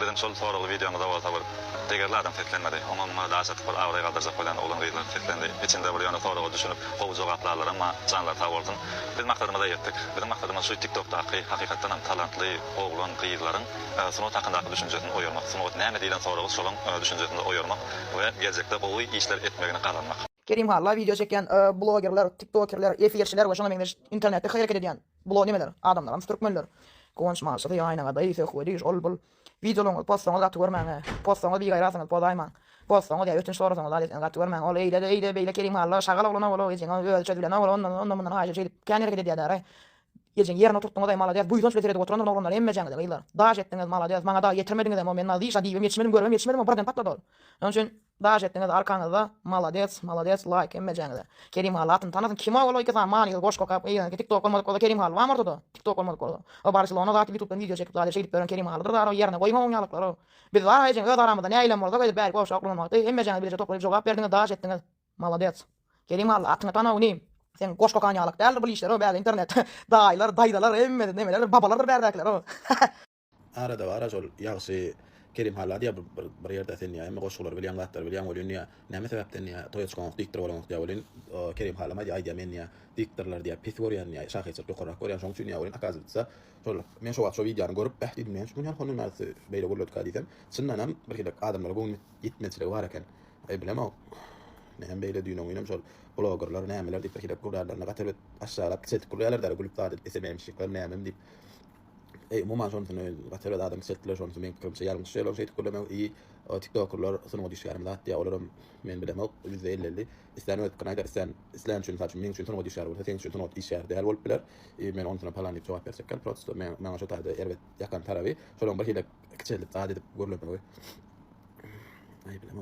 Bizim sol soralı videomda bolsa bir degerli adam setlenmedi. Onunla daha satıp avray kaldıracak olan olan gıylar setlendi. İçinde bir yana sorağı düşünüp o cevaplarlar ama canlar sağ olsun. Biz maksadımıza yettik. Bizim maksadımız şu TikTok'taki hakikaten talantlı oğlan gıyların sınıf hakkındaki düşüncesini oyurmak. Sınıf ne diyen sorağı şolun düşüncesini oyurmak ve gelecekte o işler etmegini kazanmak. Kerim Halla video çeken blogerler, tiktokerler, efirçiler ve şuna benzer internette hareket eden blog nemeler, adamlar, Türkmenler. Konuşması da aynen da ise koyuyor ol bul. Videolarını postlarını da görmene, postlarını bir gayrasını podayman. Postlarını da ötün sorusunu da görmene. Ol eyle beyle Kerim Halla şagal olana ol geçen ölçüdülen ol ondan bundan haja şey kendi hareket ediyor. Geçen yerine tuttuğunda malades bu yüzden süreçte oturanlar onlar emmecengde gıylar. Daş ettiniz malades bana da getirmediniz ama men nadişa diyeyim yetişmedim buradan patladı ol. Onun için daş ettiniz arkanızda malades like emmecengde. Kerim Hallatın tanıdın kim ol iki zaman yıl boş kokap TikTok olmadı Kerim Hall var mı TikTok olmadı o Barcelona'da YouTube'dan video çekip da şey diplerin Kerim Hall'dır da o yerine koyma onyalıklar o. Biz var haycen öz aramızda ne eylem orada böyle belki boş aklınmadı emmecengde bilecek toplayıp cevap verdiniz daş ettiniz malades. Kerim Hallatın tanıdın sen koş kokanyalık derler bu işler o böyle internet dayılar daydalar emmedi demeler babalar berdekler o. Arada var ajol yaxşı Kerim Halla diye bir yerde sen ya hem koşullar bilen gatlar bilen bolun ya näme sebepten ya toy çıkan diktir bolan diye bolun Kerim Halla ma diye men ya diktirler diye Pitagorian ya şahitsat yoqarak koyan şoň üçin ya bolun akazıtsa şol men şo videonu görüp behdidim men şunu honun narsa beýle bolut kadysam çyndanam bir hili adamlar bu gitmetiler var eken bilem o näme beýle düýün oýnam şol blogerler nämeler diýip bir hili gurarlarna gatyrıp aşağılap çet gurarlar gulup dadet esememişlikler näme diýip umuman şonusunu gatyrıp adam setler şonusu men pikirmçe ýalňyş şeýle şey kullanma iyi TikTokerlar sunumy düşýärmi dat diýe olaram men bilemem %50 isläni ötkänäder sen isläň üçin saçym men üçin sunumy düşýär bolsa sen üçin sunumy düşýär däl bolup biler men onuna palan diýip jogap bersek kel prosto men şo taýda elbet ýakan taraby şolong bir hile kiçilip dadet edip görülip bilemem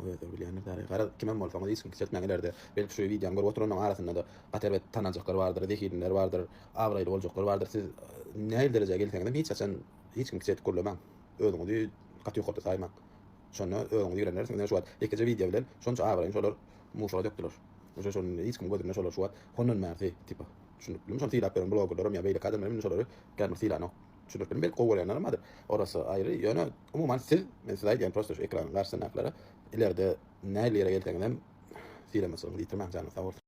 öýder bilýän däl gara kimem bolsa da iskin kiçiltmägelerde belki şu videoň görüp oturanyň arasynda da gatyrp tanajyklar bardyr, dekilinler bardyr, awraýly boljaklar bardyr. Siz näil derejege gelseňiz hiç açan hiç kim kiçiltip görlemem. Özüňizi gaty ýokary saýmak. Şonu özüňizi girenler sen şu ekece video bilen şonça awraýyn şolar muşa dökdiler. Şonu hiç kim gözüne şolar şu honun märfi tipa. Şunu bilim şonu tiýip beren bloggerlar ya beýle kadar men şolary gelmek tiýlanok. Şunu bilim belki gowlayanlar madyr. Orası aýry. Ýöne umuman siz men size aýdýan prosto şu ekran garşynaklara ileride näil ýere gelseňiz tiýlemesem diýtirmem jany sag bolsun.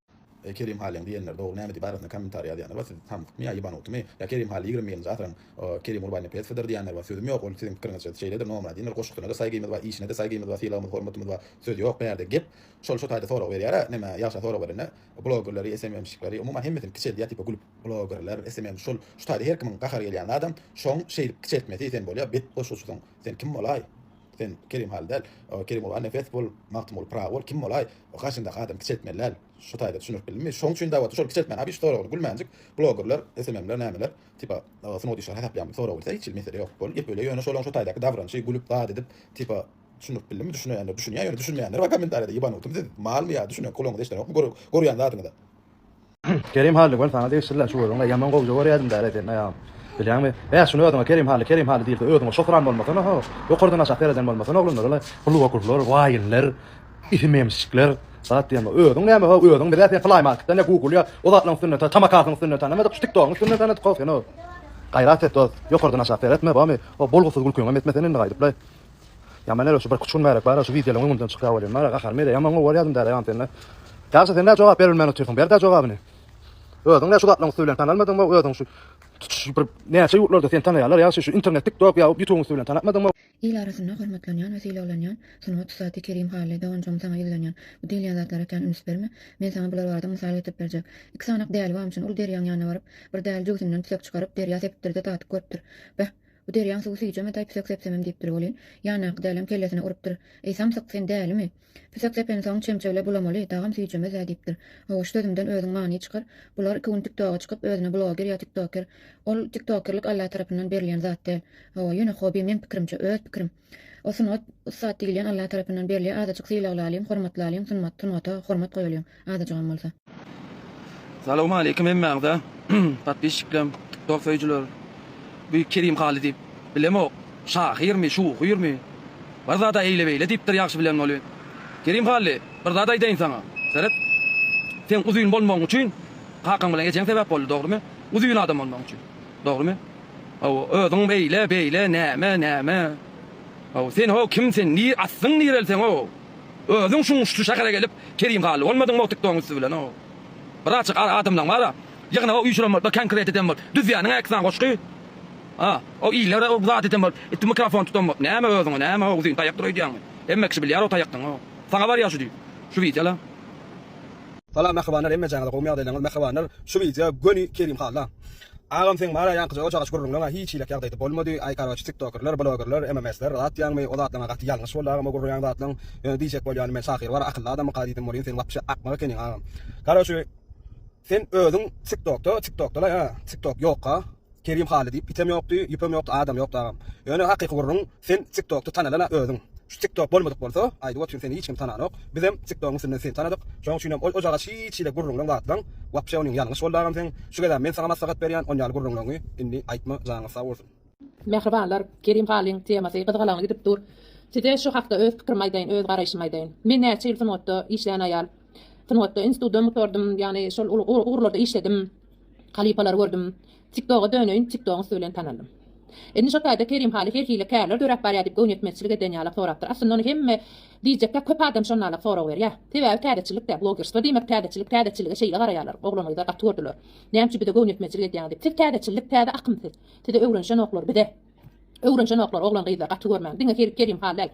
Kerim Hall'in diyenler doğru näme diýip barasynda kommentariýa diýenler var. Siz tam mi ýaban otmy? Ya Kerim Hall 20 ýyl zatran Kerim Urbanny pet feder diýenler var. Sözüm ýok, ol sizin pikiriňizçe şeýledir normal diýenler. Goşukdyna da saýgymy var, işine de saýgymy var, fiýlamyz, hormatymy var. Söz ýok, berde gep. Şol taýda soraw berýär. Näme ýaşa soraw berene? Blogerleri, SMM-şikleri, umuman hemmetin kiçil diýip tipa gulup blogerler, SMM şol taýda her kimin gahar gelýän adam şoň şeýip kiçiltmedi sen bolýar. Bet boşuşdyň. Sen kim bolay? Sen Kerim Hall'dal, Kerim Urbanny futbol, Maktumul Prawo kim bolay? O gaşynda adam kiçiltmeler. Şu taýda düşünüp bilmi. Şoň üçin dawat şol kiçiltmän abi şoraw gülmänjik. Blogerler, SMM'ler nämeler? Tipa sunuw diýişler hesaplanýar. Soraw bolsa hiç ilmese ýok bol. Gep öyle ýöne şolaň şu taýdaky davranışy gulup daat edip tipa düşünüp bilmi düşünýänler, düşünýär, düşünmeýänler bak kommentariýada ýyban otym. Mal mi ýa düşünýän kolony deşler ýokmy? Gorýan zatyňda. Kerim Hall gol sana diýişler şu bolňa ýaman gowja gorýadym da eden ýa. Bilýärmi? Şunu ödüňe Kerim Hall diýildi. Ödüňe şofran bolmasyn, ýokardan aşağı eden bolmasyn oglanlar, pulu okurlar, waýynlar, ihmemsikler, saat diýme. Ödüň näme? Ödüň bir ýa Fly Marketdan ýa Google ýa odatlaryň sünneti, tamakatyň sünneti, näme de TikTok'un sünnetini etip ýa. Gaýrat et, ýokardan aşağı etme, bamy, o bolgusyz gülküňe etmesen indi gaýdyp. Ýaman ele şu bir küçük märak bar, şu videolarny ondan çykýar bolýar. Mara gahar mede ýaman gorýadym da ýantenne. Ýa-da sen jogap berilmän oturýan, berde jogabyny. Ödüň näşe odatlaryň sünnetini tanalmadyňmy? Ödüň şu näçe ýurtlarda sen tanýarlar ýa şu internet, TikTok ýa YouTube sünnetini tanatmadyňmy? İl arasynda hormatlanýan we siýlawlanýan sunuwat saty Kerim Hall dowunjam saňa ýylanýan. Bu diýilýän zatlara kan üns berme. Men saňa bular barada mysal etip berjek. Iki sanak däl bam üçin ul derýän ýanyna baryp, bir däl jüzünden tüsek çykaryp derýä sepdirde tatyp görüpdir. Bäh, bu derýän suwy syjyjymy taýp tüsek sepsemem diýipdir bolýan. Ýanyna dälem kellesine urupdyr. Ey samsyk sen dälmi? Tüsek sepen soň çemçegle bulamaly, dagam syjyjymy zädipdir. Hoş dödümden özüň many çykar. Bular iki gün TikTok'a çykyp özüne bloger ýa TikToker. Ol TikTokerlik Allah tarapyndan berilýän zat däl. Ýöne hobi men pikirimçe öz pikirim. O sunat saat diýilýän Allah tarapyndan berilýän adaçyk syýlawlarym, hormatlarym, sunmata hormat goýulýan. Adaçyk bolsa. Salamu aleykum emmerde. Tatbişiklim, TikTok söýüjüler. Bu Kerim Hall diýip bilemok. Şahyrmy, şuhyrmy? Barzada eýle beýle diýipdir ýaxşy bilen bolýar. Kerim Hall, bir zat aýdaýyn saňa. Seret. Sen uzun bolmagyň üçin hakaň bilen geçen sebäp boldy, dogrymy? Uzun adam bolmagyň üçin. Dogrymy? Özüň beýle näme? Sen ho kimsen? Ni assyň nirelsen o? Özüň şuňuşdy şahara gelip Kerim Haly bolmadyň mo TikTok'un üstü bilen o. Bir açyk adamdan bara. Ýagna o üýşülen bir konkret eden bol. Düz ýanyň aksan goşky. O iýler o zat eden bol. It mikrofon tutan bol. Näme özüň, näme o güzin taýak durýan. Emme kişi bilýär o taýakdan o. Saňa bar ýaşy diýip. Şu wiýetler. Salam mehribanlar, emme jaňyl gowmy ýagdaýlaryň mehribanlar, şu wiýetde göni Kerim Haly. Agam sen mara ýankyjy o çagaş gurrunlaňa hiç ýylak ýagdaýda bolmady. Aýkarajy TikTokerler, bloggerler, MMS'ler, rat ýagmy o zatlaryň gaty ýalňyş bolar, ama gurrun ýagdaýlaryň diýjek bolýan men Sahir bar, akylly adam gadydy bolýan sen wapşa akmaga kenin agam. Garaşy sen özüň TikTok'da la TikTok ýokka Kerim Haly diýip bitem ýokdy, ýupam ýokdy, adam ýokdy agam. Ýöne hakyky gurrun sen TikTok'da tanalana özüň. Şu TikTok bolmadyk bolsa, aýdy wat seni hiç kim tananok. Bizem TikTok'un sen tanadyk. Şoň üçin hem o jaga hiç ýylak gurrunlaň gatlaň, wapşa onuň ýalňyş bolarym sen. Şu gedä men saňa maslahat berýän, on ýaly gurrunlaňy indi aýtma jaňy sag bolsun. Mehribanlar, Kerim Halyň temasy gyzgalaňy gidip dur. Side şu hakda öz pikirimi aýdaýyn, öz garaşymy aýdaýyn. Men näçe ýyl Fynwatda işleýän aýal. Fynwatda institutda mutordum, ýani şol uğurlarda işledim. Kalipalar gördüm. TikTok'a dönöýün, TikTok'un söýlen tanalym. Endi şu taýda Kerim Haly herkile kärler dörek bar ýadyp göwnetmeçilik eden ýaly sorapdyr. Aslynda ony hemme diýjekler köp adam şonlarla sorak berýär. Tebäbi täzeçilikde bloggerçylyk diýmek täzeçilige şeýle garaýarlar. Oglanyňda gatyrdylar. Näme üçin bir de göwnetmeçilik edýän diýip. Siz täzeçilik, täze akymsyz. Tede öwrenşen oklar bir de. Öwrenşen oklar oglan gyýda gatyrmän. Diňe Kerim Haly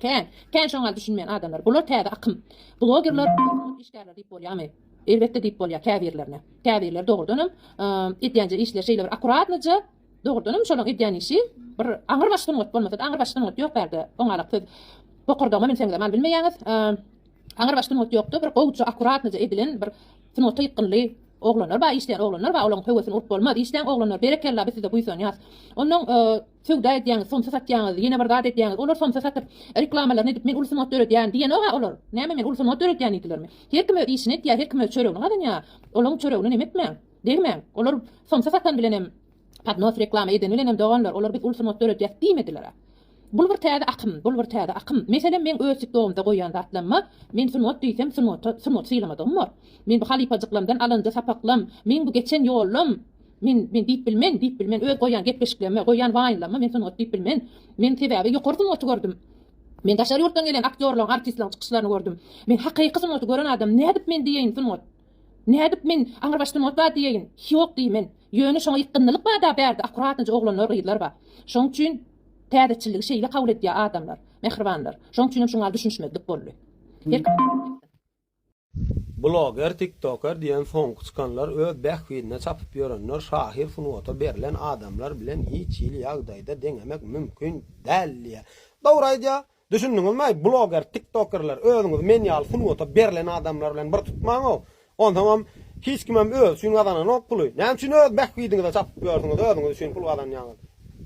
kän şoňa düşünmeýän adamlar. Bular täze akym. Bloggerler işgärler diýip bolýarmy? Elbetde diýip bolýar käbirlerine. Käbirler dogrudanam edýänje işler şeýle bir akuratlyca dogrudanam şolaň edýän işi bir aňyr başdan bolmasa, aňyr başdan ýok berdi. Oňalyk söz. Bokurdama men seňle mal bilmeýäňiz. Aňyr başdan ýokdy, bir gowça akuratlyca edilen bir Fynwatda ýykynly oglanlar ba işleýän oglanlar ba olaň höwesini urup bolmady. Işleýän oglanlar berekella bizde buýsan ýaz. Onuň söwda edýän, sonsa satýan, ýene bir zat edýän, olar sonsa satyp reklamalaryny edip men ulsy motor edýän diýen olar. Näme men ulsy motor edýän diýdilermi? Her kim işini edýär, her kim çöregini gadan ýa. Olaň çöregini nemetmeň. Degmeň. Olar sonsa satan bilenem. Padnos reklama eden bilenem doganlar. Olar biz ulsy motor edýär diýmediler. Bul bir täze akym, Meselen men öz TikTok'umda goýan zatlanma, men Fynwat diýsem Fynwat sylamadym bar. Men bu halipajyklarymdan alanda sapaklam, men bu geçen ýolum, men diýip bilmen, öz goýan gepleşiklerime, goýan waýynlama men Fynwat diýip bilmen. Men sebäbi ýokurdy Fynwat'y gördüm. Men daşary ýurtdan gelen aktyorlaryň, artistlaryň çykyşlaryny gördüm. Men hakyky Fynwat'y gören adam nädip men diýeň Fynwat? Nädip men aňyr başdan Fynwat diýeň? Ýok diýmen. Ýöne şoňa ýykynlyk bada berdi, akuratynja oglanlar gyýdylar ba. Şoň üçin täzeçilik şeýle kabul edýär adamlar, mehribanlar. Şoň üçin şoňa düşünmeklik boldy. Blogger, TikToker diýen soň çykanlar öz bähwidine çapyp ýörenler şahir Fynwatda berilen adamlar bilen hiç ýyl ýagdaýda deňemek mümkin däl. Dogry aýdýar. Düşündiňizmi? Blogger, TikTokerler özüňiz menial Fynwatda berilen adamlar bilen bir tutmaň o. On tamam hiç kimem öz şunu adana nok pulu. Näme üçin öz bähwidine çapyp ýördiňiz, özüňiz üçin pul adan ýaňyz.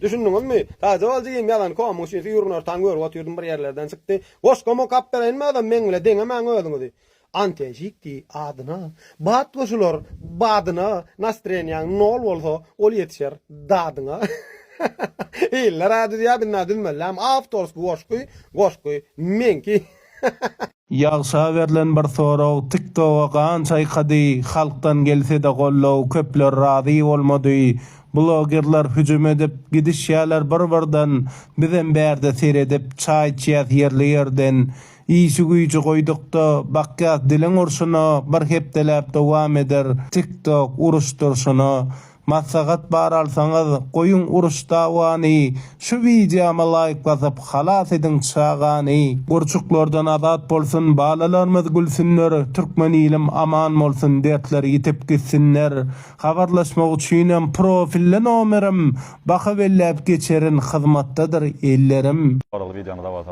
Düşündiňizmi? Taýda bol diýen ýalan kom, şu ýurunlar taň görüp otyrdyň bir ýerlerden çykdy. Goş komo kap berenme adam men bile deňemäň özüňiz. Antejikdi adyna, bat goşular badyna, nastreniýaň nol bolsa, ol ýetişer dadyna. Iller ady diýär bilmädim bilen, awtors goşky menki. Ýagşa berilen bir soraw TikTok'a gançay hady halkdan gelse de gollaw köpler razy bolmady. Bloggerler hüjüm edip gidişýärler bir-birden bizem berde seredip çay içýär ýerlerden. İşi güýçi goýdukda bakýat dilen urşuna bir hepdelep dowam eder. TikTok uruşturşuna maslahat bar alsaňyz goýun uruş dawany şu videoma like basyp halas edin çagany. Gurçuklardan azat bolsun, balalarymyz gülsünler, türkmen ilim aman bolsun, dertler ýitip gitsinler. Habarlaşmak üçin profille nomerim bakabellep geçerin hyzmatdadyr ellerim. Oraly videomda da var.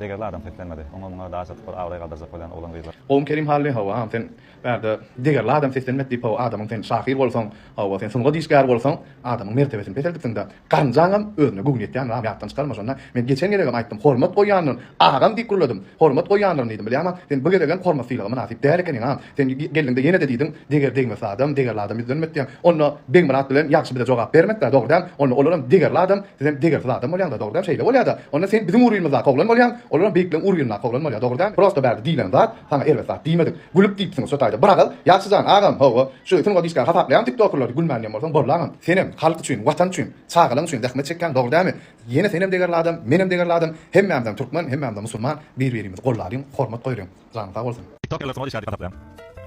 Degerli adam fetlenmedi. Ona daha satıp avray kaldıracak olan olan gyýlar. Oğlum Kerim Haly hawa sen berde digerli adam fetlenmedi diýip adamyň sen şahir bolsaň, hawa sen soňra diýişgär bolsaň, adamyň mertebesini betelipdiňde garynjaňam özüne göwnetýän we ýatdan çykarma şonda. Men geçen gelegem aýtdym, hormat goýanyn, agam diýip gürledim. Hormat goýanyn diýdim. Bilýärmi? Sen bu gelegen hormat sylagyny nasip däl ekeniň ha. Sen geldiňde ýene de diýdiň, digerdigme adam, digerli adam izlenmetdiň. Onu beň bilen bilen ýaxşy bir jogap bermekde, dogrydan. Onu olaram digerli adam, sen digerli adam bolýanda dogrydan şeýle bolýarda. Onu sen bizim uruýmyzda goglan bolýan. Olaryň beýikligiň urýanyna gowlanmaly, dogry däl? Prosto bäri diýlen zat, sana elbet zat diýmedik. Gülüp diýipsiň şu taýda. Bırakal, ýaşyjan agam, howa, şu ýetimi diýişkä hasaplaýan TikTokerler gülmänýär bolsaň bollaňam. Senem halk üçin, watan üçin, çağalyň üçin zähmet çekýän dogry dämi? Ýene senem degerli adam, menem degerli adam, hemmemden türkmen, hemmemden musulman bir-birimizi gollaryň, hormat goýaryn. Zanyň sag bolsun. TikTokerler sonra işaret kapaplayan.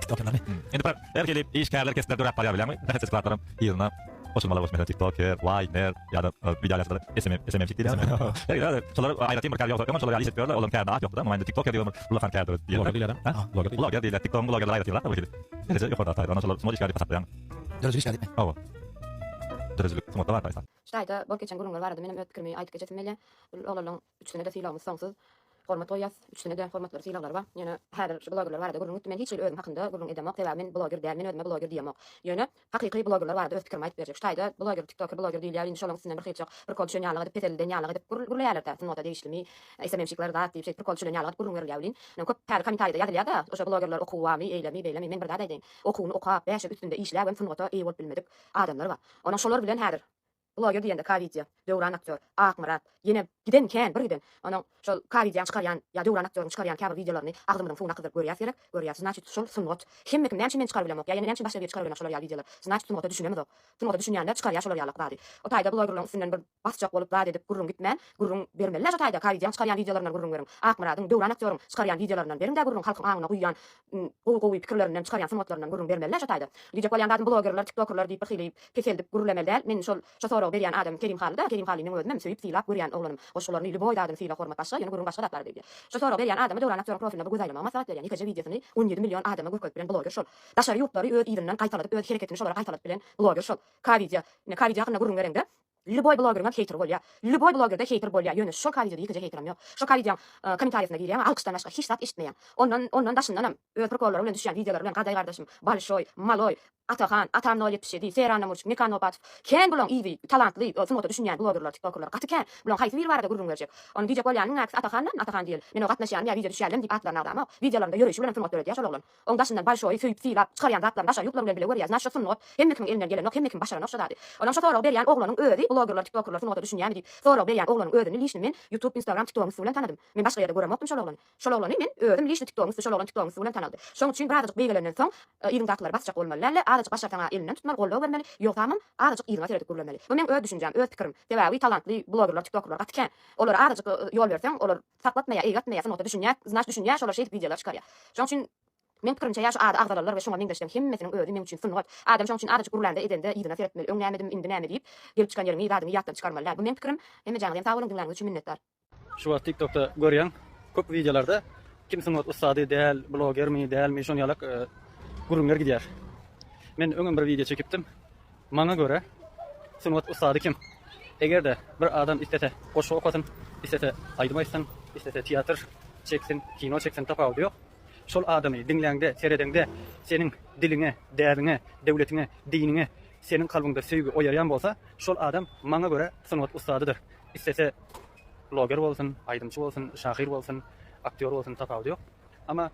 TikTokerler mi? Endi bir belki işgärler kesler dörap barýar bilenmi? Nähetse klatlarym ýylyna koşulmalar bolsun. Mesela TikToker, Viner ýa-da videolar SMM çekdiler. Ja, şolar aýratym bir kärdi ýoksa, ama şolar ýalyp berler, olam kärdi ýokda, ama indi TikToker diýerler, bular fan kärdi diýerler. Blogger diýerler. Blogger diýerler, TikTok bloggerler aýratýarlar tabii ki. Nese ýokarda taýda, ona şolar smol işgärdi kapaplayan. Dörüjü işgärdi etme. Hawa. Dörüjlük smolda var taýda. Şaýda bol geçen gurulmalar barada menem ötkürmi aýtyp geçetmeli. Olaryň üçüne de fiýlagymyz soňsuz. Hormat goýas, üçüne de hormatlar fiýlaglar bar. Ýöne her bloggerler barada gurulmy men hiç özüm hakynda gurulmy edemek, sebäbi men blogger däl, men özüme blogger diýemek. Ýöne hakyky bloggerler barada öz pikirimi aýtyp berjek. Şaýda blogger, TikToker, blogger diýilýär, indi şolaryň üstünden bir hyçak bir kol şöňýalyk edip petelden ýalyk edip gurulýarlar da, nota değişlimi, SMM-şikler da diýip bir kol şöňýalyk edip gurulýar ýawlyn. Men köp her kommentaryda ýazylýar da, oşa bloggerler okuwamy, eýlemi, beýlemi, men bir daha daýdym. Okuwny okap, beşe üstünde işläp, hem nota eý bolup bilmedik adamlar bar. Ona şolar bilen her blogger diýende Kavidya, döwran aktyor, Akmurat, ýene giden bir giden. Ona şol Kavidya çykarýan, ýa döwran aktyor çykarýan käbir videolaryny agdymyň fuňuna kyzyp görýär gerek, görýär. Значит, şol sunwat. Hemmekim näçe men çykaryp bilemek, ýa-ni näçe başga bir çykaryp bilemek şolar ýa videolar. Значит, sunwata düşünemez o. Sunwata düşünýänler çykarýar şolar ýalyk dady. O taýda bloggerlaryň üstünden bir basjak bolup dady edip gurrun gitmän, gurrun bermeliler şo taýda Kavidya çykarýan videolaryndan gurrun berin. Akmuratyň döwran aktyoryň çykarýan videolaryndan berin de gurrun halkyň aňyna guýýan, gowy pikirlerinden çykarýan sunwatlaryndan gurrun bermeliler şo taýda. Diýjek bolýan dadym bloggerler, TikTokerler diýip bir hili keseldip gurulamaly. Men şol sorag berýän adam Kerim Kerim Halil'in özüne söýüp fiýlap görýän oglanym. Oşularyny ýyly boý dadym fiýlap hormat başga, ýene gurrun başga datlar diýdi. Şo sorag berýän adamy döwran aktyoryň profiline gözeleme, masalat berýän ýekeje videosyny 17 million adama görkezip bilen blogger şol. Daşary ýurtlary öz ýerinden gaýtaladyp, öz hereketini şolara gaýtaladyp bilen blogger şol. Kavidya, ne Kavidya hakyna gurrun berende. Любой блогерга хейтер bolýar. Любой блогерda heyter bolýar. Ýöne şo Kavidya ýekeje heyterim ýok. Şo Kavidya kommentariýasyna girýär, alkışdan başga hiç zat eşitmeýän. Ondan daşyndan öz prokollary bilen düşýän videolar bilen gaday gardaşym, Balşoy, Maloy, Atahan, Atam 077, Serhan Namurçuk, Nikan Nopat, ken bulan iwi, talantly, sunwata düşünýän bloggerlar, TikTokerlar gaty ken. Bulan haýsy bir barada gurrun berjek. Onu diýjek bolýanyň näks Atahan diýil. Men o gatnaşýan ýa video düşýärdim diýip atlaryny adama, videolarynda ýörüşi bilen sunwat berýär şol oglan. Oň daşyndan Balşoy söýüp fiýlap çykarýan zatlar, daşa ýurtlar bilen bile görýär. Naşa sunwat, hemmekiň elinden gelen, hemmekiň başaran oşa dady. Ondan şo sorag berýän oglanyň özi, bloggerlar, TikTokerlar sunwata düşünýän diýip, sorag berýän oglanyň özüni lişni men YouTube, Instagram, TikTok bilen tanydym. Men başga ýerde göremokdum şol oglany. Şol oglany men özüm lişni TikTok bilen tanydym. Şoň üçin birazajyk beýgelenden soň ýygyň datlary basjak bolmaly, azajyk başartaňa elinden tutmaly, gollaw bermeli. Ýok tamam, azajyk ýygyňa teredip görmeli. Bu men öz düşünjem, öz pikirim. Sebäbi talantly bloggerlar, TikTokerlar gaty ken. Olar azajyk ýol berseň, olar saklatmaýa, eýgatmaýa, sunwata düşünýär, şolar şeýle videolar çykarýar. Şoň üçin men pikirimçe ýa şu agdalalar we şoňa men deşdim hemmesiniň özü men üçin sunwat. Adam şoň üçin azajyk gurulanda edende ýygyna teredipmeli. Öňlämedim, indi näme diýip gelip çykan ýerimi ýadymy ýatdan çykarmalylar. Bu men pikirim. Hemme jaňyň sag bolan dinleýän üçin minnetdar. Şu wagt TikTokda görýän köp videolarda kim sunwat ustady däl, bloggermi dälmi şoň ýalyk gurulmalar gidýär. Men öňüm bir video çekipdim. Maňa göre sunwat ustady kim? Egerde bir adam istese goşu okatyn, istese aýdyma etsin, istese teatr çeksin, kino çeksin tapawdy ýok. Şol adamy dinleýäňde, seredende seniň diliňe, däliňe, döwletiňe, diniňe, seniň kalbyňda söýgü oýarýan bolsa, şol adam maňa göre sunwat ustadydyr. İstese blogger bolsun, aýdymçy bolsun, şahyr bolsun, aktyor bolsun tapawdy ýok. Ama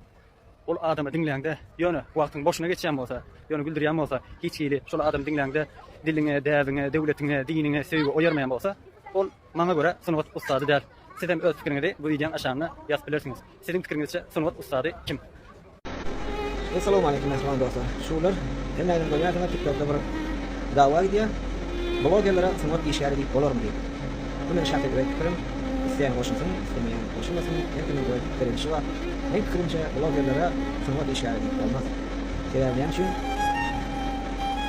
ol adamy dinleýäňde, ýöne wagtyň boşuna geçýän bolsa, ýöne güldürýän bolsa, hiç ýyly şol adam dinleýäňde diliňe, däliňe, döwletiňe, diniňe söýgü oýarmaýan bolsa, ol maňa göre sunwat ustady däl. Sizem öz pikiriňizi bu videoň aşagyna ýazyp bilersiňiz. Siziň pikiriňizçe sunwat ustady kim? Assalamu alaykum aslan dostlar. Şular hemmäň goýýarda TikTokda bir dawa gidýär. Bloggerlere sunwat işgäri diýip bolarmy diýip. Bunu şahsy pikirim. Isleýän goşulsun, isleýän goşulmasyn, hepiniň görüşleri şu var. Men pikirimçe bloggerlere sunwat işgäri diýip bolmaz. Sebäbi şu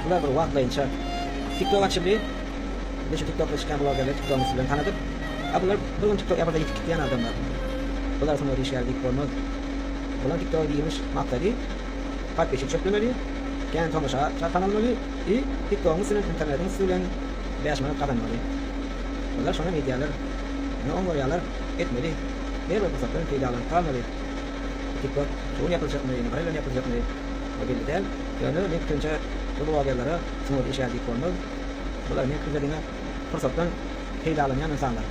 bular bir wagtlaýynça TikTok açypdy. Beşe TikTokda çykan bloggerler TikTok'u bilen tanadyp, bular bir TikTok ýaparda ýetip gitýän adamlar. Bular sunwat işgäri diýip bolmaz. Bular TikTok diýmiş maksady patbeşik çöplemeli, ken tomaşa çarpanalmaly, TikTok'un üstüne internetin üstünden beýasmaly kazanmaly. Bular şoňa medialar, oňgoýarlar etmeli. Her bir fırsatdan peýdalan kalmaly. TikTok şoň ýapyljakmy, näme ýapyljakmy, bu bilýär. Ýöne men köňçe bu bloggerlara sunwat işgäri diýip bolmaz. Bular men köňçe fırsatdan peýdalanýan insanlar.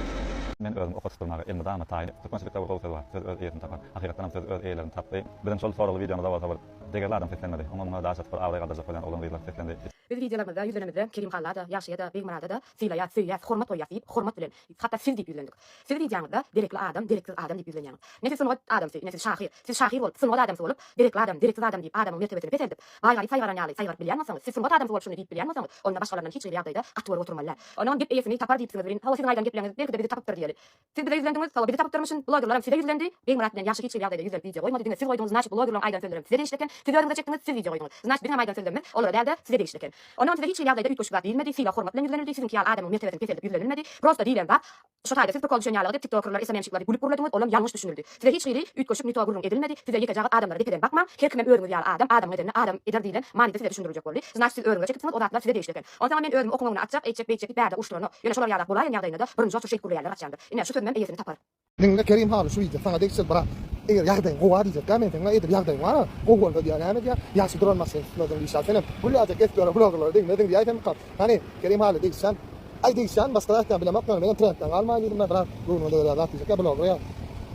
Men özüm okatdyrmagy elmi dama taýyn. Türkmençilikde bu gowsal bar. Söz öz ýerini tapar. Hakykatdan söz öz eýlerini tapdy. Bilen şol soraly videoda da bar. Degerler adam seslenmedi. Ona daşat bir awra gadarjak bilen olan ýylar seslendi. Biz videolarımızda yüzlerimizde Kerim Hallada, Yaşıya da, Beygmanada da Silaya, Süyas, hormat koyas deyip, hormat bilen, hatta siz deyip yüzlendik. Siz videonuzda derekli adam, dereksiz adam deyip yüzlenýäňiz. Näse sunugat adamsy, näse şahir. Siz şahir bolup, sunugat adamsy bolup, derekli adam, dereksiz adam deyip adamyň mertebesini peteldik. Baýgary saýgaran ýaly, saýgar bilýänmiňiz? Siz sunugat adamsy bolup şunu deyip bilýänmiňiz? Onda başgalaryndan hiç ýagdaýda atwary oturmalylar. Onuň gep eýesini tapar diýipsiňiz bilen, hawa siziň aýdan gepleriniz belki de bizi tapypdyr diýeli. Siz bize yüzlendiňiz, hawa bizi tapypdyrmyşyn, blogerlaryň size yüzlendi. Beýmanat bilen ýaşy hiç ýagdaýda yüzlep video goýmady diýende siz goýdyňyz, näçe blogerlaryň aýdan sözlerim size de işleken, siz ýörüňize çekdiňiz, siz video goýdyňyz. Näçe bizim aýdan sözlerimiz, olara däl-de size de işleken. Onuň size hiç ýagdaýda üýtgeşik diýilmedi, sila hormat bilen yüzlenildi, siziňki ýaly adamyň mertebesini petelip yüzlenilmedi. Prosta diýilen bak, şu taýda siz kol düşenýärler dip TikTokerlar, SMM'çikler gülüp guruladyňyz, olam ýalňyş düşünildi. Size hiç giri üýtgeşik nitoga gurulun edilmedi. Size ýeke jagy adamlara depeden bakma. Her kimem öwrüňiz ýaly adam edeni adam eder diýilen manyda size düşündirijek boldy. Näçe siz öwrüňize çekipsiňiz, o zatlar size de işleken. Ondan men öwrüňi okumagyny atjak, eýtjek, beýtjek, bärde uşturany. Ýöne şolar ýadak bolaýyn ýagdaýynda da birinji otur şeýk gurulaýarlar atjandy. Ine şu sözmem eýesini tapar. Dinle Kerim Haly şu video sana deksil bara. Eger ýagdaýyň gowa diýjek, men seňle edip ýagdaýyň bar. Gowolda diýär, näme diýär? Ýaşy duranmasyn, şolaryň işe senem. Bu ýagdaýda etdiler blogerlar diýme, diýip ýaýdym kap. Hani Kerim Haly diýsen, ay diýsen başgalardan bilemek bilen men trendden almaýym, men bilen gowolda ýagdaýda diýjek, blogger ýa.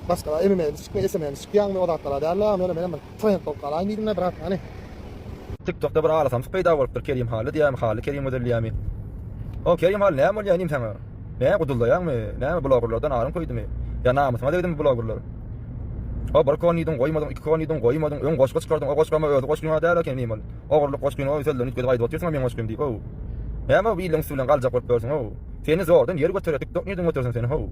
Başga ememen, esemen, şikýan odatlara därler, men trend bolup galaýym, men bilen hani TikTok'da bir alasam peýda bolup Kerim Haly diýär, Haly Kerim özelliýämi. O Kerim Haly näme bolýar nim sana? Näme guduldaýarmy? Näme blogerlardan arym koýdymy? Ya namusyma dedim blogerlar. O bir konydyň goýmadyň, iki konydyň goýmadyň, öň goşga çykardyň, o goşgama özi goşgyna däl eken nimal. Ogurlyk goşgyna o özelden üýtge gaýdyp otursaň men goşgym diýip. O. Näme bilen sulan galjak bolup görseň o. Seni zordan ýeri götürýär, TikTok nerden götürsen seni ho.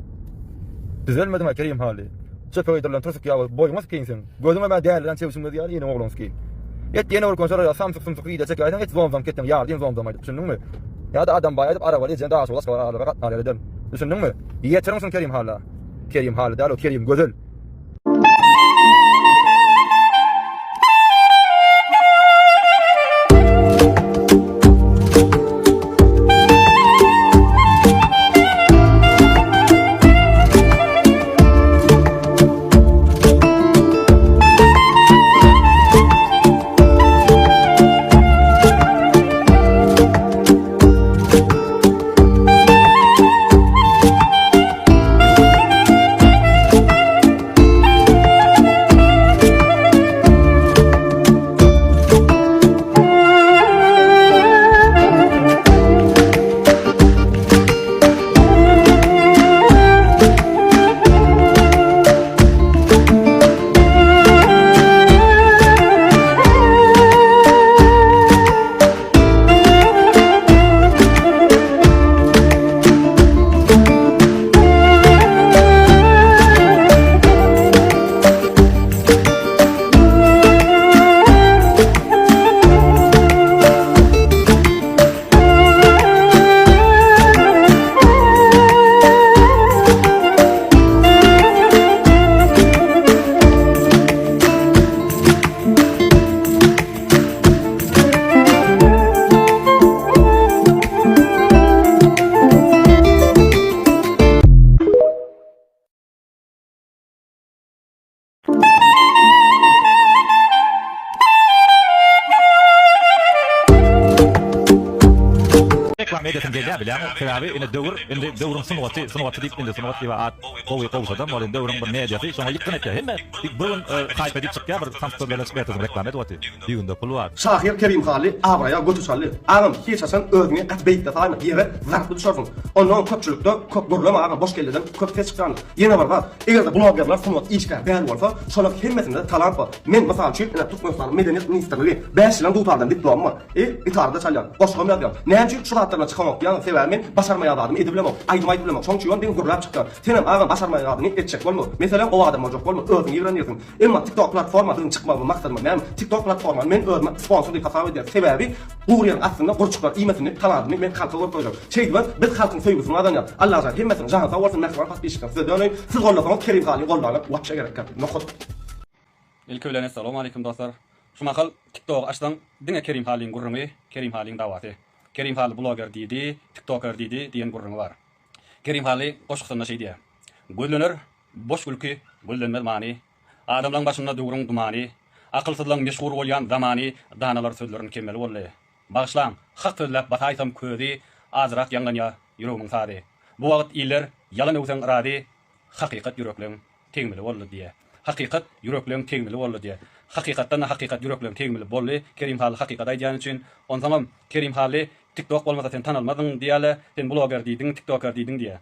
Düzelmedim Kerim Haly. Çöpeýdirlen tursyk ýaly boýmas keýinsen. Gözüme ben dälden çewşime diýär, ýene oglonsky. Yeni bir konser Samsung video çekýärden hiç zondan ketdim, ýardym zondamaydy. Düşündiňmi? Ya da adam baýadyp arabaly ejende daha sola skara gatnalar eden. Düşündiňmi? Ýetirňsin Kerim Haly. Kerim Haly däl o Kerim gözel. reklam edetini gelýär bilen sebäbi indi döwrüň sunugaty diýip indi sunugaty we at gowy gowşadam bol indi döwrüň bir mediasy şoňa ýykdyn etdi. Hemme bugün haýp edip çykýar bir Samsundan spetizm reklam edýärdi. Diýende pul bar. Şahir Kerim Haly abraya götürşally. Agam hiç hasan özüňe at beýtde taýma ýere wagtly düşürdiň. Ondan köpçülükde köp gurulma agam boş gelden köp tes çykýan. Ýene bar bar. Eger blogerlar sunugat işgär bäl bolsa, şolar hemmesinde talant bar. Men mysal üçin Türkmenistan Medeniýet Ministrligi 5 ýyl tutardan diploma. Itarda çalýan. Boşga ýazýan. Näçe şu hatlarına çıkamak ýa-ni sebäbi başarmaýardymy edip bilemok. Aýdym bilemok. Şoň üçin den gurulap çykdy. Senem agam başarmaýardymy etjek bolma. Meselem o adam bolajak bolma. Özüň ýigrenýärsiň. Emma TikTok platformasynyň çykmagy maksadymy men TikTok platformany men özüme sponsor diýip hasap edýär. Sebäbi bu ýerden aslynda gurçuklar iýmesini talandymy men halka bolup goýdum. Şeýdi biz halkyň söýgüsini adanýar. Allah razı hemmesini jahan sag bolsun merhamat patbişkan. Siz dönüň. Siz gollasaňyz Kerim Haly gollanyp watcha gerek. Nokot. Ilköýlen assalamu alaykum dostlar. Şu makal TikTok açdan diňe Kerim Halyň gurrumy, Kerim Halyň dawaty. Kerim Haly blogger diýdi, TikToker diýdi diýen gurrumy bar. Kerim Haly goşuksyna şey diýär. Güllenir, boş gülki, güllenmez mani. Adamlaryň başynda döwrüň dumany, akylsyzlyň meşhur bolýan zamany, danalar sözlerini kemmel boldy. Bagşlan, hak sözläp bataýsam közi, azrak ýanganýa ýüregiň sady. Bu wagt ýylar yalan öwsen rady, hakykat ýürekliň teňmeli boldy diýe. hakikat yüreklerin tegmili boldy diye. Hakikatdan hakikat yüreklerin tegmili boldy. Kerim Hally hakikat aýdýan üçin on zaman Kerim Hally TikTok bolmasa sen tanalmadyň diýäle, sen blogger diýdiň, TikToker diýdiň diýe.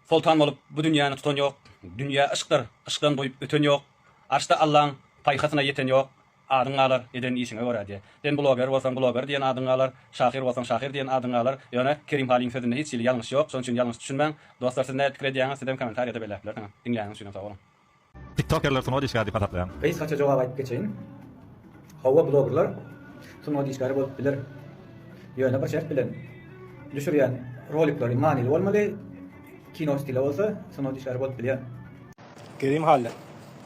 Soltan bolup bu dünýäni tutan ýok. Dünýä ışykdyr, ışykdan doýup öten ýok. Arşda Allahyň paýhasyna ýeten ýok. Adyň alar, eden işine görä diýe. Den blogger bolsaň blogger diýen adyň alar, şahyr bolsaň şahyr diýen adyň alar. Ýöne Kerim Hallyň sözünde hiç ýalňyş ýok. Şoň üçin ýalňyş düşünmäň. Dostlar, siz näme pikir edýäňiz? Sizem kommentariýada belirtler. Dinleýäňiz üçin sag bolun. TikTokerler sunuwat işgädi patlaýan. Beýis gaça jogap aýdyp geçeýin. Hawa bloggerlar sunuwat işgäri bolup biler. Ýöne bir şert bilen düşürýän rolikleri manily bolmaly. Kino stili bolsa sunuwat işgäri bolup bilýär. Kerim Hally.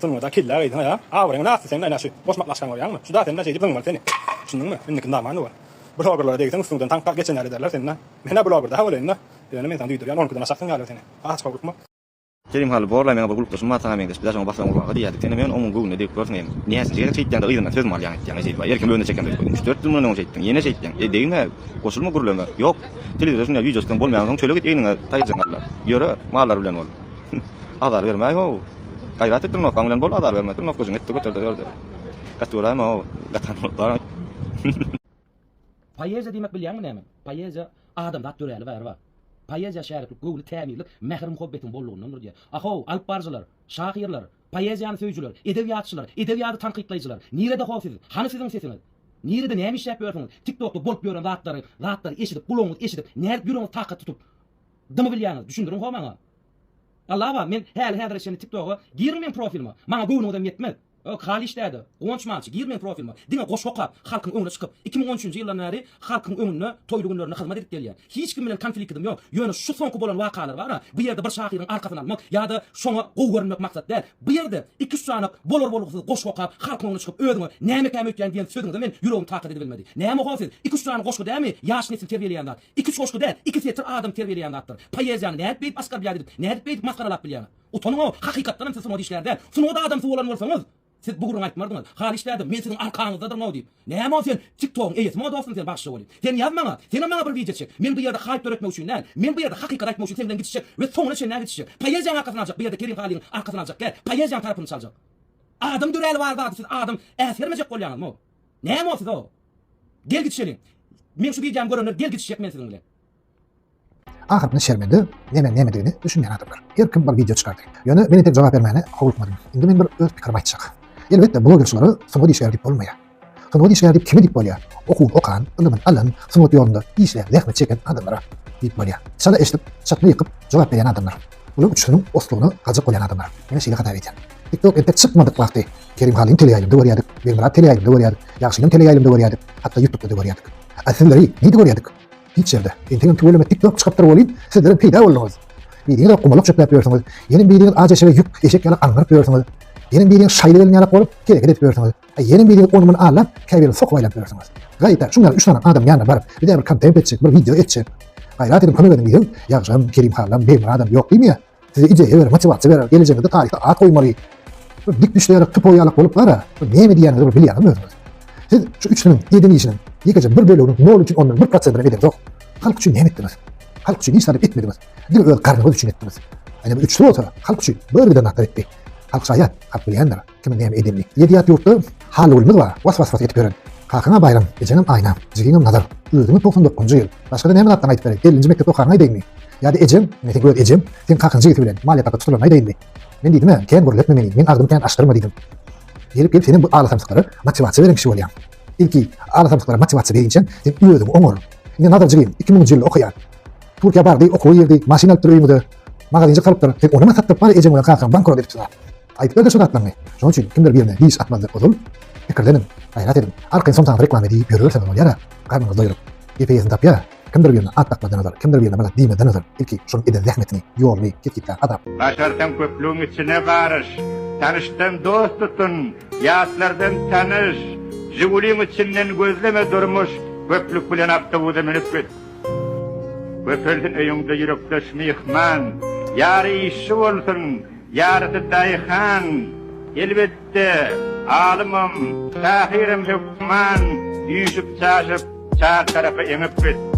Sunuwda killer aýdyn ya. Awryň nasy sen näşe boşmaklaşan bolýarmy? Şuda sen näşe diýip seni. Şundyňmy? Mendiki damany bar. Bloggerlar diýsen sunuwdan tanklar geçenler derler seni. Mena bloggerda hawlenda. Ýöne men diýdir, onu kudan aşakdan ýaly seni. Aç gurupmy? Kerim Hally borla men bir grupda şunma taýmyň despedasyň başlaryň ulgaga diýdik. Seni men onuň göwüne diýip görsün. Niýäse diýip çeýtden de ýygyna sözüm alýan ýa-ni diýip. Erkim öňüne çeken diýip. 3-4 ýyl munyň çeýtden. Ýene çeýtden. Diýme, goşulma gurulma. Ýok. Telewizionda videosydan bolmaýan soň çöle git ýygyna taýjanlar. Ýöre, mallar bilen bol. Azar bermäý ho. Gayrat etdim no bilen bol azar bermäý. No gözüňe etdi götürdi gördü. Gaturama o. Gatan. Poeziya demek bilýärmi näme? Poeziya adamda döräli bäri bar. Poeziya şäherlik, göwli tämirlik, mährim muhabbetin bollugyndandyr diýe. Ahaw, alp barjylar, şahyrlar, poeziýany söýjüler, edebiýatçylar, edebiýaty tanqidlaýjylar. Nirede howsiz? Hany siziň sesiňiz? Nirede näme iş ýap ýörsiňiz? TikTokda bolup ýören zatlary eşidip, gulagyňyz eşidip, näde ýüregiňiz takat tutup dymy bilýäňiz, düşündirin ho maňa. Allah wa men häzir şeni TikTok'a girmeň profilime. Maňa göwüň odam ýetmez. O hal işlädi. Onçmançy girmeň profilime. Diňe goşgokap halkyň öňüne çykyp 2013-nji ýyldan bäri halkyň öňüne toýly günlerine hyzmat edip gelýär. Hiç kim bilen konfliktim ýok. Ýöne şu soňky bolan wakalar bar. Bu ýerde bir şahyryň arkasyna almak ýa-da şoňa gowy görünmek maksat däl. Bu ýerde 2 sanakyk bolar-bolgusyz goşgokap halkyň öňüne çykyp öňe näme käme ötýän diýen sözüňizde men ýüregim takat edip bilmedi. Näme howsiz? 2 sanakyk goşgu dämi? Ýaş nesil terbiýelýänler. 2 goşgu däl, 2 setr adam terbiýelýänler. Poeziýany näde beýip askar bilýär edip, näde beýip maskaralap bilýär. Utanyň o hakykatdan siz sunuwat işlerde, sunuwda adam bolan bolsaňyz, siz bu gurun aýtmardyňyz. Hal işlerde men siziň arkaňyzdadyr no diýip. Näme o sen TikTok'un eýesi moda bolsun sen başçy bolýar. Sen ýazmaňa, sen maňa bir video çek. Men bu ýerde haýp öğretmek üçin näl? Men bu ýerde hakykat aýtmak üçin sen bilen gitişek we soňuna sen näme gitişek? Poeziýany arkasyna aljak, bu ýerde Kerim Hallyň arkasyna aljak. Poeziýany tarapyny çaljak. Adam döräli bar siz adam äsirmejek bolýaňyzmy? Näme o siz o? Gel gitişelim. Men şu videomy görenler gel gitişek men siziň bilen. Ahırını şermedi, näme diýeni düşünmeýän adamlar. Her kim bir video çykardy. Ýöne meni tek jogap bermäni howlukmadym. Indi men bir öz pikirimi aýtjak. Elbetde bloggerçylary sunuwat işgäri diýip bolmaýar. Sunuwat işgäri diýip kimi diýip bolýar? Okuw okan, ilmini alan, sunuwat ýolunda işler, zähmet çeken adamlara diýip bolýar. Şala eşitip, çatly ýykyp jogap berýän adamlar. Ular üçünün oslugyny gajak bolýan adamlar. Meni şeýle hata edýän. TikTok ente çykmadyk wagty Kerim Hallyň teleýaýlymda görýärdik, Belmurad teleýaýlymda görýärdik, Ýagşynyň teleýaýlymda görýärdik, hatda YouTube'da görýärdik. Aslyndy näde görýärdik? Hiç yerde. Internet tüweleme TikTok çıkıp durup bolýyn, sizler peýda boldyňyz. Birini gumalak çöplep ýörsiňiz. Ýene birini ajaşyga ýük eşek ýaly aňyryp ýörsiňiz. Ýene birini şaýly ýaly bolup kerek edip ýörsiňiz. Ýene birini onumun alap, käbir sokup aýlap ýörsiňiz. Gaýta şunlar 3 tane adam ýanyna baryp, bir de bir kontent etjek, bir video etjek. Gaýrat edip kömek edin diýip, ýagşam Kerim Hally beýmir adam ýok diými? Size ije ber, motivasiýa ber, gelecekde taryhda at goýmaly. Dik düşleýär, typo ýaly bolup gara. Näme diýäňizi bilýärmi özüňiz? Siz şu 3 tanyň ýedini işini ýekece bir bölegi nol üçin ondan 1% edip ýok. Halk üçün näme etdiňiz? Halk üçün hiç edip etmediniz. Dil öz garnyňyz üçün etdiňiz. Ýani bu 3 bolsa halk üçün bir nakar etdi. Halk şaýat, halk bilýändir. Kim näme edemli? Ýediýat ýurtda hal bolmaz bar. Was etip beren. Kalkana bayram, ejenim aýna, jiginim nazar. Özümi 99-njy ýyl. Başga näme atdan aýtyp berek? 50-nji mekdepde okuryň aýdyňmy? Ýa-da ejem, men teňe ejem, sen 40-njy ýyly bilen maliýatda tutulan aýdyňmy? Men diýdim, "Ken buryp meni, men ardymy ken aşdyrma" diýdim. Gelip senin bu alasamsyklary motivasiýa beren kişi bolýan. İlki alasamsyklary motivasiýa berinçen sen özüň oňur. Indi nazar jigin 2000-nji ýyl okuýar. Türkiýe bardy, okuw ýerdi, maşina altypdyrýmydy. Magazynja galypdyr. Sen onu satdyp bar ejem bilen kalkan bankrot edip çygar. Aýdyp berdi şu atlanmy. Şoň üçin kimdir birine diýiş atmazdyk bolul. Pikirlenim, gaýrat edin. Arkaň soňtan reklam edip ýörürsen bolýar. Garnyňyz doýurup. Ýepeýesin tapýar. Kimdir birine atmakdan nazar, kimdir birine bala diýmeden nazar. İlki şoň eden zähmetini ýolmy ketgitde adam. Başardan köplüğün içine barış, tanıştan dost tutun, ýatlardan tanış, Jigulin içinden gözleme durmuş, köplük bilen aptabuda minip git. Köpüldün öýüňde ýürekdeş mihman, ýary işi bolsun, ýardy daýhan, elbetde alymym, tahirim hukman, ýüşüp çaşyp, çar tarafa eňip git.